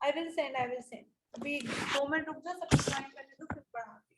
I will send अभी 2 minute रुक जा, सब ज्वाइन करने दो फिर पढ़ाती हूँ।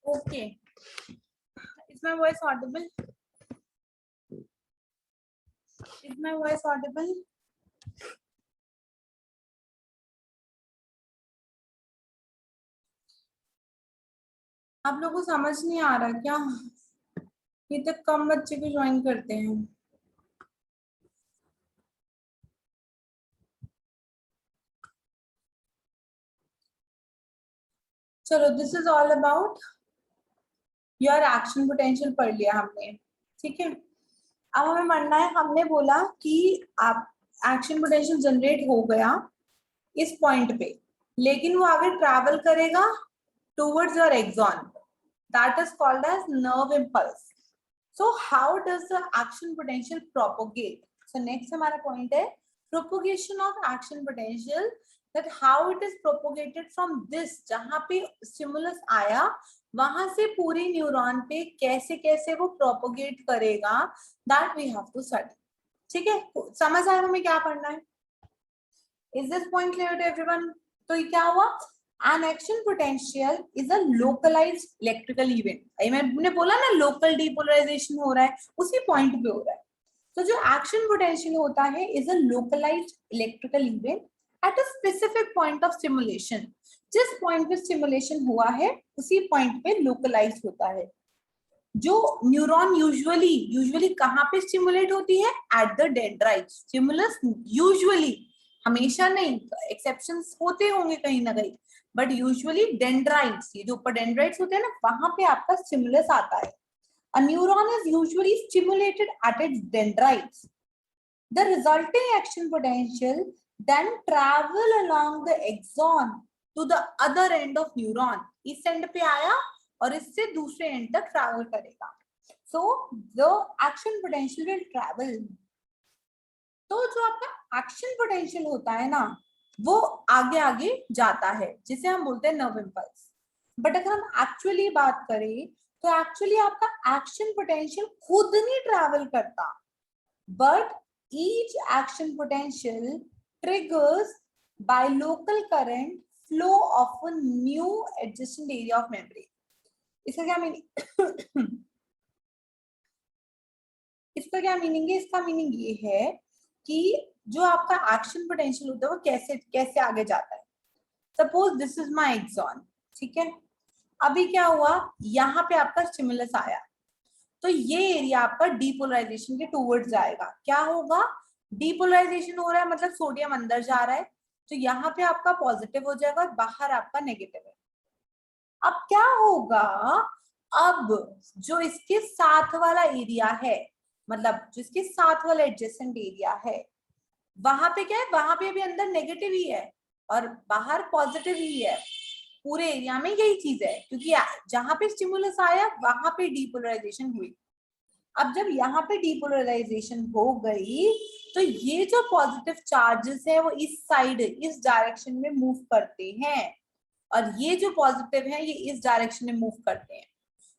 Okay. Is my voice audible? Is my voice audible? आप लोगों को समझ नहीं आ रहा क्या? ये तक कम बच्चे को ज्वाइन करते हैं। चलो, this is all about your action potential पढ़ लिया हमने, ठीक है। अब हमें पढ़ना है, हमने बोला कि आप एक्शन पोटेंशियल जनरेट हो गया इस पॉइंट पे, लेकिन वो आगे ट्रैवल करेगा towards your axon, that is called as nerve impulse. So how does the action potential propagate? So next हमारा पॉइंट है propagation of action potential, that how it is propagated from this, जहां पे stimulus आया वहां से पूरी neuron पे कैसे कैसे वो प्रोपोगेट करेगा, that we have to study। ठीक है, समझ आया हमें क्या पढ़ना है? Is this point clear to everyone? तो ये क्या हुआ? An action potential is a localized electrical event। मैंने बोला ना लोकल depolarization हो रहा है, उसी पॉइंट पे हो रहा है। तो जो एक्शन पोटेंशियल होता है is a localised electrical event at a specific point of stimulation. जिस पॉइंट पे स्टिमुलेशन हुआ है उसी पॉइंट पे लोकलाइज होता है। जो न्यूरॉन यूजुअली कहाँ पे स्टिमुलेट होती है? At the dendrite. Stimulus usually, हमेशा नहीं, एक्सेप्शंस होते होंगे कहीं ना कहीं, बट यूजुअली डेंड्राइट्स, ये जो ऊपर डेंड्राइट्स होते हैं ना, वहां पे आपका स्टिमुलस आता है। A neuron is usually stimulated at its dendrites. The resulting action potential then travel along the axon to the other end of neuron. इस एंड पे आया और इससे दूसरे एंड तक ट्रैवल करेगा। So the action potential will travel. तो जो आपका एक्शन पोटेंशियल होता है ना, वो आगे आगे जाता है, जिसे हम बोलते हैं नर्व इम्पल्स। बट अगर हम एक्चुअली बात करें तो एक्चुअली आपका एक्शन पोटेंशियल खुद नहीं ट्रैवल करता, but each action potential triggers by local current flow of a new adjacent area of memory. इसका क्या मीनिंग? इसका क्या मीनिंग है? इसका मीनिंग ये है कि जो आपका एक्शन पोटेंशियल होता है वो कैसे कैसे आगे जाता है। Suppose this is my axon, ठीक है। अभी क्या हुआ, यहाँ पे आपका स्टिमुलस आया तो ये एरिया आपका डीपोलराइजेशन के टूवर्ड्स जाएगा। क्या होगा? डीपोलराइजेशन हो रहा है मतलब सोडियम अंदर जा रहा है, तो यहाँ पे आपका पॉजिटिव हो जाएगा और बाहर आपका नेगेटिव है। अब क्या होगा? अब जो इसके साथ वाला एरिया है, मतलब जिसके साथ वाला एडजेसेंट एरिया है, वहां पे क्या है? वहां पे भी अंदर नेगेटिव ही है और बाहर पॉजिटिव ही है। पूरे एरिया में यही चीज है, क्योंकि जहां पे स्टिमुलस आया वहां पे डीपोलराइजेशन हुई। अब जब यहाँ पे डीपोलराइजेशन हो गई तो ये जो पॉजिटिव चार्जेस है वो इस साइड, इस डायरेक्शन में मूव करते हैं, और ये जो पॉजिटिव है ये इस डायरेक्शन में मूव करते हैं।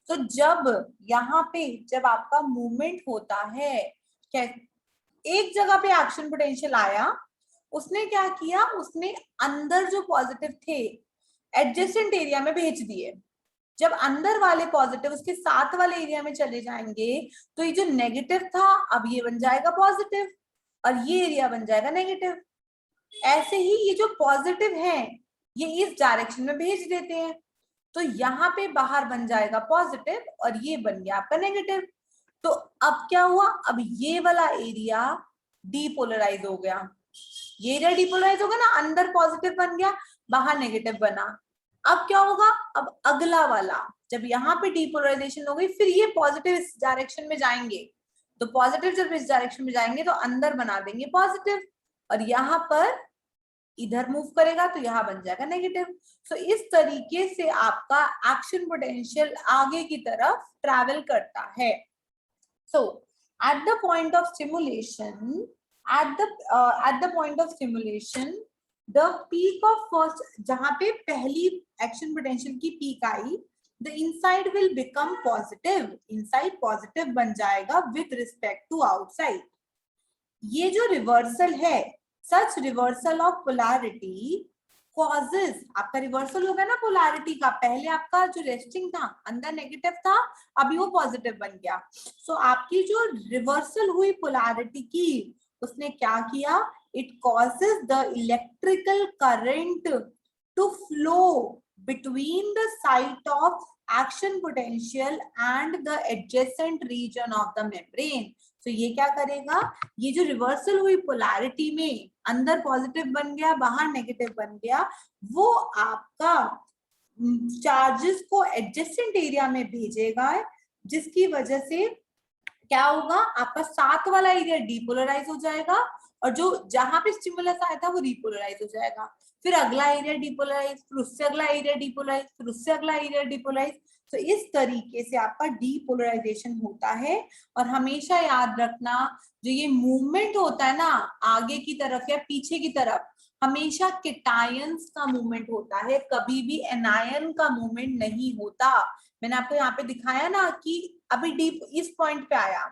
तो जब यहाँ पे जब आपका मूवमेंट होता है, एक जगह पे एक्शन पोटेंशियल आया, उसने क्या किया, उसने अंदर जो पॉजिटिव थे एडजेसेंट एरिया में भेज दिए। जब अंदर वाले पॉजिटिव उसके साथ वाले एरिया में चले जाएंगे तो ये जो नेगेटिव था अब ये बन जाएगा पॉजिटिव और ये एरिया बन जाएगा नेगेटिव। ऐसे ही ये जो पॉजिटिव है ये इस डायरेक्शन में भेज देते हैं, तो यहाँ पे बाहर बन जाएगा पॉजिटिव और ये बन गया आपका नेगेटिव। तो अब क्या हुआ, अब ये वाला एरिया डीपोलराइज हो गया, ये एरिया डीपोलराइज हो गया ना, अंदर पॉजिटिव बन गया बाहर नेगेटिव बना। अब क्या होगा, अब अगला वाला जब यहाँ पे डीपोलराइजेशन हो गई फिर ये पॉजिटिव इस डायरेक्शन में जाएंगे, तो पॉजिटिव जब इस डायरेक्शन में जाएंगे तो अंदर बना देंगे पॉजिटिव और यहाँ पर इधर मूव करेगा तो यहाँ बन जाएगा नेगेटिव। सो इस तरीके से आपका एक्शन पोटेंशियल आगे की तरफ ट्रैवल करता है। So at the point of stimulation, at the point of stimulation, the peak of first, जहां पे पहली एक्शन पोटेंशियल की peak I, the inside will become positive, inside positive बन जाएगा with respect to outside। ये जो रिवर्सल है, सच reversal of polarity causes, आपका रिवर्सल होगा ना पोलैरिटी का, पहले आपका जो रेस्टिंग था अंदर नेगेटिव था अभी वो पॉजिटिव बन गया। सो आपकी जो रिवर्सल हुई पोलैरिटी की उसने क्या किया, it causes the electrical current to flow between the site of action potential and the adjacent region of the membrane. तो ये क्या करेगा, ये जो रिवर्सल हुई पोलैरिटी में अंदर पॉजिटिव बन गया बाहर नेगेटिव बन गया, वो आपका चार्जेस को एडजेसेंट एरिया में भेजेगा, जिसकी वजह से क्या होगा, आपका साथ वाला एरिया डीपोलराइज हो जाएगा और जो जहां पे स्टिमुलस आया था वो रिपोलराइज हो जाएगा, फिर अगला एरिया डीपोलराइज, फिर उससे अगला एरिया डीपोलराइज, फिर उससे अगला एरिया डीपोलराइज। तो इस तरीके से आपका डीपोलराइजेशन होता है। और हमेशा याद रखना, जो ये मूवमेंट होता है ना आगे की तरफ या पीछे की तरफ, हमेशा केटायंस का मूवमेंट होता है, कभी भी एनायन का मूवमेंट नहीं होता। मैंने आपको यहाँ पे दिखाया ना कि अभी डीप इस पॉइंट पे आया,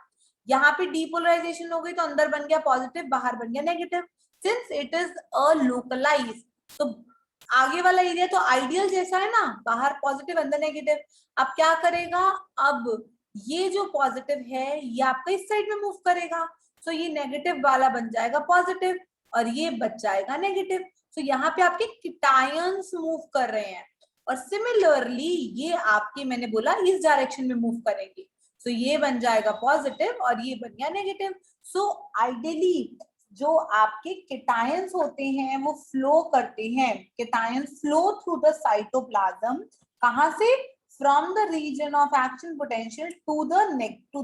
यहाँ पे डीपोलराइजेशन हो गई तो अंदर बन गया पॉजिटिव बाहर बन गया negative. Since it is a localise, तो आगे वाला एरिया तो आइडियल जैसा है ना, बाहर पॉजिटिव अंदर नेगेटिव। अब क्या करेगा, अब ये जो पॉजिटिव है ये आपका इस साइड में मूव करेगा, तो ये नेगेटिव वाला बन जाएगा पॉजिटिव और ये बच जाएगा नेगेटिव। तो यहाँ पे आपके केटायंस मूव कर रहे हैं और सिमिलरली ये आपके, मैंने बोला इस डायरेक्शन में मूव करेंगे, सो ये बन जाएगा पॉजिटिव और ये बन गया नेगेटिव। सो आइडियली जो आपके केटायंस होते हैं वो फ्लो करते हैं, cations flow through the cytoplasm, कहां से, from the region of action potential to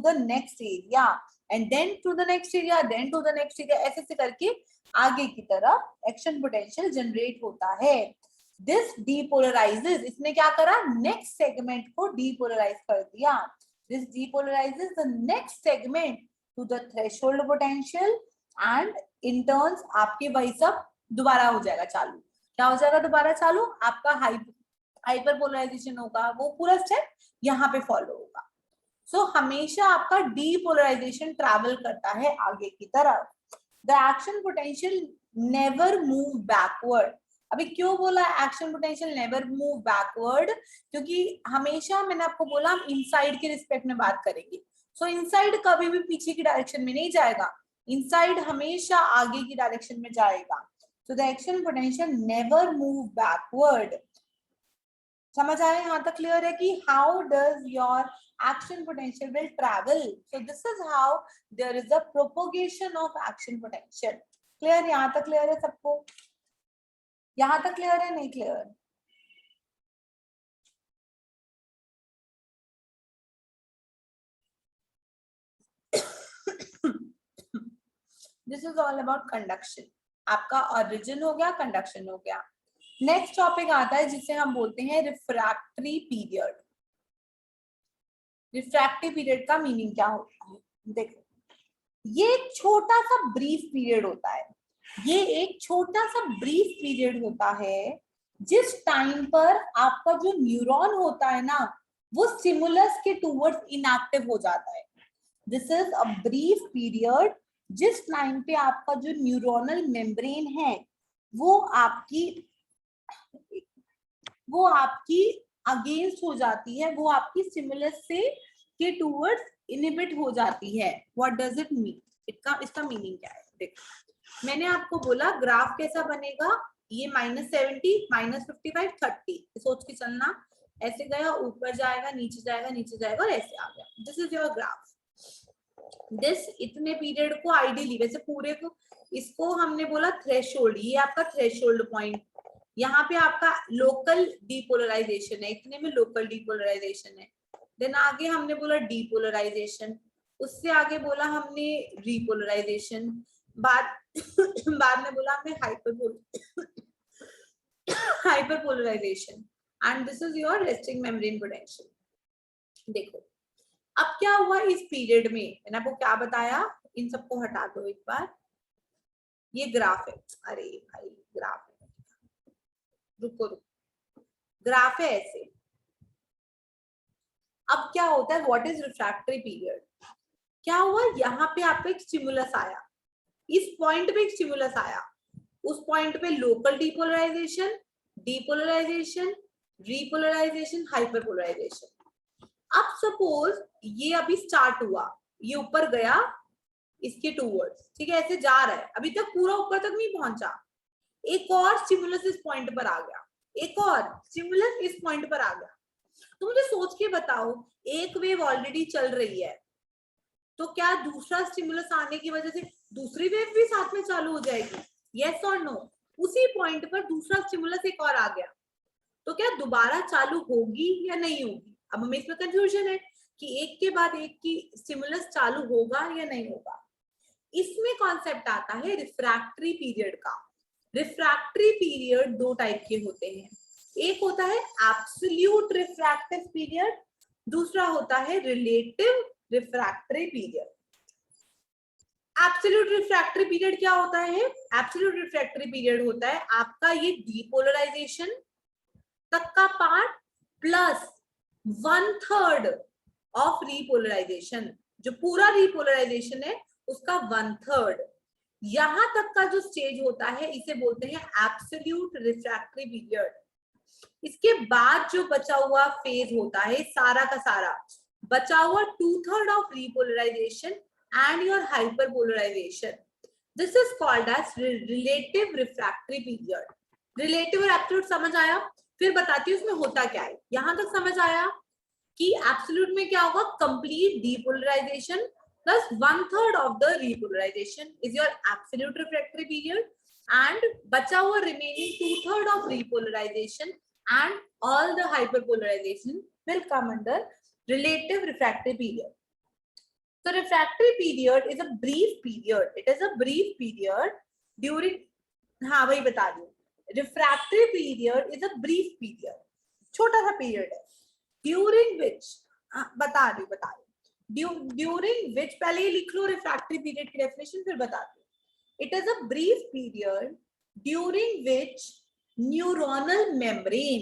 the next area and then to the next area, then to the next area, ऐसे से करके आगे की तरफ एक्शन पोटेंशियल जनरेट होता है। दिस डीपोलराइजेस, इसने क्या करा, नेक्स्ट सेगमेंट को डीपोलराइज कर दिया। This depolarises the next segment to the threshold potential and in turns आपके वही सब दोबारा हो जाएगा चालू। क्या हो जाएगा दोबारा चालू, आपका हाइपर पोलराइजेशन होगा, वो पूरा स्टेप यहाँ पे फॉलो होगा। सो हमेशा आपका डीपोलराइजेशन ट्रैवल करता है आगे की तरफ। The action potential never move backward. अभी क्यों बोला action potential never move backward, क्योंकि हमेशा मैंने आपको बोला हम इनसाइड के रिस्पेक्ट में बात करेंगे। सो इनसाइड कभी भी पीछे की डायरेक्शन में नहीं जाएगा, इनसाइड हमेशा आगे की डायरेक्शन में जाएगा। So the action potential never move backward. समझ आया, यहाँ तक क्लियर है कि how does your action potential will travel. So this is how there is a propagation of action potential. Clear, यहाँ तक क्लियर है सबको, यहाँ तक क्लियर है, नहीं clear? This is all about conduction. आपका ओरिजिन हो गया, कंडक्शन हो गया। नेक्स्ट टॉपिक आता है जिसे हम बोलते हैं रिफ्रैक्टरी पीरियड। रिफ्रैक्टरी पीरियड का मीनिंग क्या होता है, देखो ये एक छोटा सा ब्रीफ पीरियड होता है, ये एक छोटा सा ब्रीफ पीरियड होता है जिस टाइम पर आपका जो न्यूरॉन होता है ना वो स्टिमुलस के टूवर्ड्स इनएक्टिव हो जाता है। This is a brief period जिस टाइम पे आपका जो न्यूरोनल मेम्ब्रेन है वो आपकी अगेंस्ट हो जाती है, वो आपकी स्टिमुलस से के टूवर्ड्स इनहिबिट हो जाती है। What does it mean? इसका मीनिंग क्या है? देखो मैंने आपको बोला ग्राफ कैसा बनेगा, ये -70 -55 30 सोच के चलना, ऐसे गया ऊपर जाएगा नीचे जाएगा नीचे जाएगा और ऐसे आ गया। This is your graph. This इतने पीरियड को आइडियली, वैसे पूरे को इसको हमने बोला थ्रेशोल्ड, ये आपका थ्रेशोल्ड पॉइंट, यहाँ पे आपका लोकल डीपोलराइजेशन है, इतने में लोकल डीपोलराइजेशन है। देन आगे हमने बोला डीपोलराइजेशन, उससे आगे बोला हमने रीपोलराइजेशन, बाद में बोला हमने hyperpolarisation and this is your resting membrane potential. देखो अब क्या हुआ इस पीरियड में, मैंने आपको क्या बताया, इन सबको हटा दो एक बार, ये ग्राफ है, अरे भाई ग्राफ है, रुको ग्राफ है ऐसे। अब क्या होता है, व्हाट इज रिफ्रैक्टरी पीरियड? क्या हुआ, यहाँ पे आपको एक स्टिमुलस आया, इस पॉइंट पे एक स्टिमुलस आया, उस पॉइंट पे local depolarisation, depolarisation, repolarisation, hyperpolarisation. अब सपोज ये अभी स्टार्ट हुआ, ये ऊपर गया इसके टूवर्ड्स, ठीक है, ऐसे जा रहा है, अभी तक पूरा ऊपर तक नहीं पहुंचा, एक और स्टिमुलस इस पॉइंट पर आ गया, एक और स्टिमुलस इस पॉइंट पर आ गया। तो मुझे सोच के बताओ, एक वेव ऑलरेडी चल रही है, तो क्या दूसरा स्टिमुलस आने की वजह से दूसरी वेव भी साथ में चालू हो जाएगी? यस और नो? उसी पॉइंट पर दूसरा स्टिमुलस एक और आ गया, तो क्या दोबारा चालू होगी या नहीं होगी? अब हमें इसमें कंफ्यूजन है कि एक के बाद एक की स्टिमुलस चालू होगा या नहीं होगा। इसमें कॉन्सेप्ट आता है रिफ्रैक्टरी पीरियड का। रिफ्रैक्टरी पीरियड दो टाइप के होते हैं, एक होता है एब्सोल्यूट रिफ्रैक्टिव पीरियड, दूसरा होता है relative refractory period. Absolute refractory period क्या होता है? एब्सोल्यूट रिफ्रैक्टरी पीरियड होता है आपका ये डीपोलराइजेशन तक का पार्ट प्लस 1/3 ऑफ रीपोलराइजेशन, जो पूरा रीपोलराइजेशन है उसका 1/3, यहां तक का जो स्टेज होता है इसे बोलते हैं एब्सोल्यूट रिफ्रैक्टरी पीरियड। इसके बाद जो बचा हुआ फेज होता है सारा का सारा, बचा हुआ 2/3 of repolarisation and your hyperpolarisation, this is called as relative refractory period. Relative और एब्सोल्यूट समझ आया? फिर बताती हूँ उसमें होता क्या है। यहां तक समझ आया कि एब्सोल्यूट में क्या होगा, complete depolarisation plus 1/3 of the repolarization is your absolute refractory period, and बचा हुआ remaining 2/3 of repolarization and all the hyperpolarization will come under relative refractory period. So refractory period is a brief period. It is a brief period during, हाँ वही बता दूं, refractory period is a brief period, छोटा सा period है, during which बता रही during which, पहले ही लिख लो रिफ्रैक्टरी पीरियड की डेफिनेशन फिर बताती हूँ। It is a brief period during which neuronal membrane,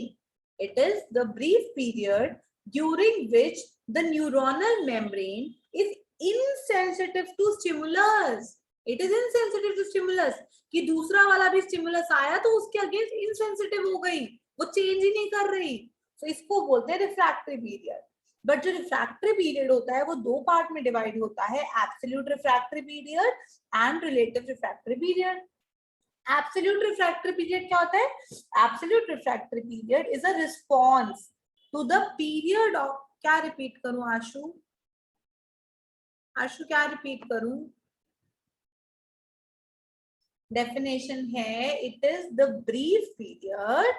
it is the brief period during which the neuronal membrane is insensitive to stimulus. It is insensitive to stimulus, कि दूसरा वाला भी stimulus आया तो उसके अगेंस्ट इनसेंसिटिव हो गई, वो चेंज ही नहीं कर रही, तो इसको बोलते हैं रिफ्रैक्टरी पीरियड। बट जो रिफ्रैक्टरी पीरियड होता है वो दो पार्ट में डिवाइड होता है, absolute refractory period and relative refractory period. Absolute refractory period क्या होता है? Absolute refractory period is a response to the period of, क्या रिपीट करूं आशु? आशु क्या रिपीट करूं? डेफिनेशन है, it is the brief period,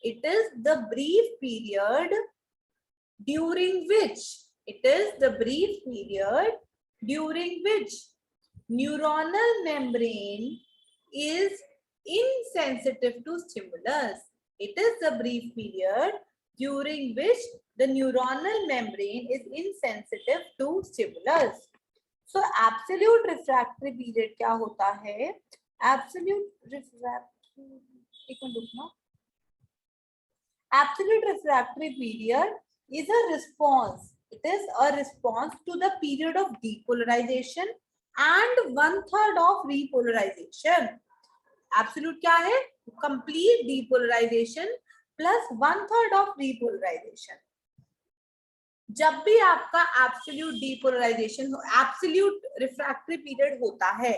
it is the brief period during which, it is the brief period during which neuronal membrane is insensitive to stimulus. It is the brief period during which the neuronal membrane is insensitive to stimulus. So absolute refractory period क्या होता है? Absolute refractory, एक minute रुकना, absolute refractory period is a response. It is a response to the period of depolarization and 1/3 of repolarization. Absolute क्या है? Complete depolarisation plus 1/3 of repolarization. जब भी आपका एब्सोल्यूट डीपोलराइजेशन हो, एब्सोल्यूट रिफ्रैक्टरी पीरियड होता है,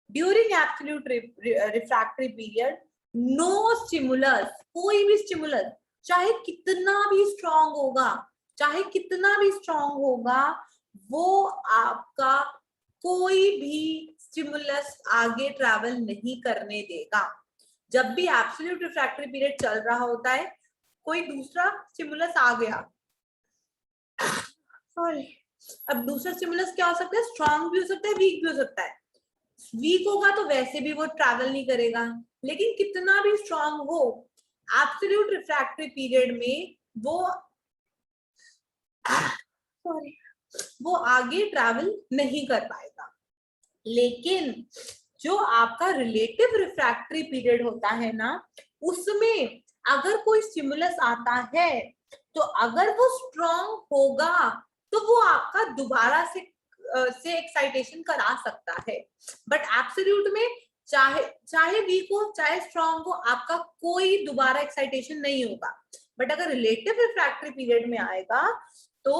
during absolute refractory period no stimulus, कोई भी स्टिमुलस चाहे कितना भी स्ट्रॉन्ग होगा, चाहे कितना भी स्ट्रॉन्ग होगा, वो आपका कोई भी स्टिमुलस आगे ट्रैवल नहीं करने देगा. जब भी एब्सोल्यूट रिफ्रैक्टरी पीरियड चल रहा होता है, कोई दूसरा स्टिमुलस आ गया, सॉरी, अब दूसरा स्टिमुलस क्या हो सकता है? स्ट्रॉन्ग भी हो सकता है, वीक भी हो सकता है. वीक होगा तो वैसे भी वो ट्रैवल नहीं करेगा, लेकिन कितना भी स्ट्रॉन्ग हो, एब्सोल्यूट रिफ्रैक्टरी पीरियड में वो आगे ट्रैवल नहीं कर पाएगा. लेकिन जो आपका रिलेटिव रिफ्रैक्टरी पीरियड होता है ना, उसमें अगर कोई स्टिमुलस आता है तो अगर वो स्ट्रॉन्ग होगा तो वो आपका दोबारा से एक्साइटेशन करा सकता है. बट एब्सोल्यूट में चाहे वीक हो चाहे स्ट्रॉन्ग हो, आपका कोई दोबारा एक्साइटेशन नहीं होगा. बट अगर रिलेटिव रिफ्रैक्टरी पीरियड में आएगा तो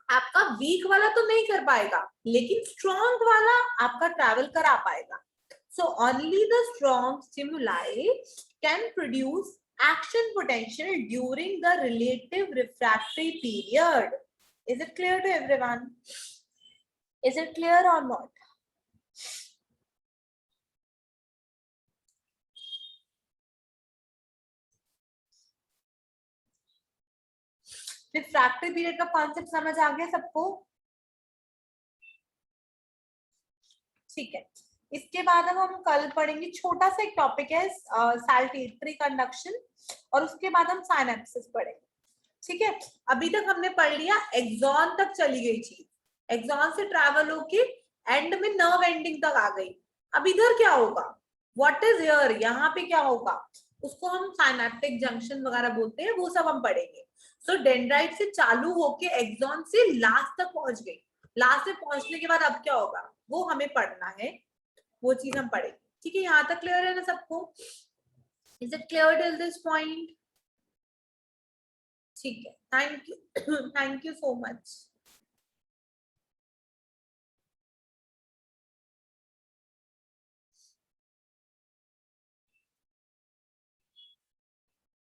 आपका वीक वाला तो नहीं कर पाएगा, लेकिन स्ट्रॉन्ग वाला आपका ट्रैवल करा पाएगा. So only the strong stimuli can produce action potential during the relative refractory period. Is it clear to everyone? Is it clear or not? Refractory period का कॉन्सेप्ट समझ आ गया सबको? ठीक है. इसके बाद अब हम कल पढ़ेंगे, छोटा सा एक टॉपिक है सैल्टेटरी कंडक्शन, और उसके बाद हम साइनेप्सिस पढ़ेंगे. ठीक है. अभी तक हमने पढ़ लिया एक्सॉन तक चली गई चीज, एक्सॉन से ट्रैवल होके एंड में नर्व एंडिंग तक आ गई. अब इधर क्या होगा? What is here? यहाँ पे क्या होगा? उसको हम साइनेप्टिक जंक्शन वगैरह बोलते हैं, वो सब हम पढ़ेंगे. सो डेंड्राइट से चालू होके एक्सॉन से लास्ट तक पहुंच गई. लास्ट में पहुंचने के बाद अब क्या होगा वो हमें पढ़ना है, वो चीज हम पढ़ेंगे. ठीक है. यहाँ तक क्लियर है ना सबको? Is it clear till this point? ठीक है. Thank you. Thank you so much.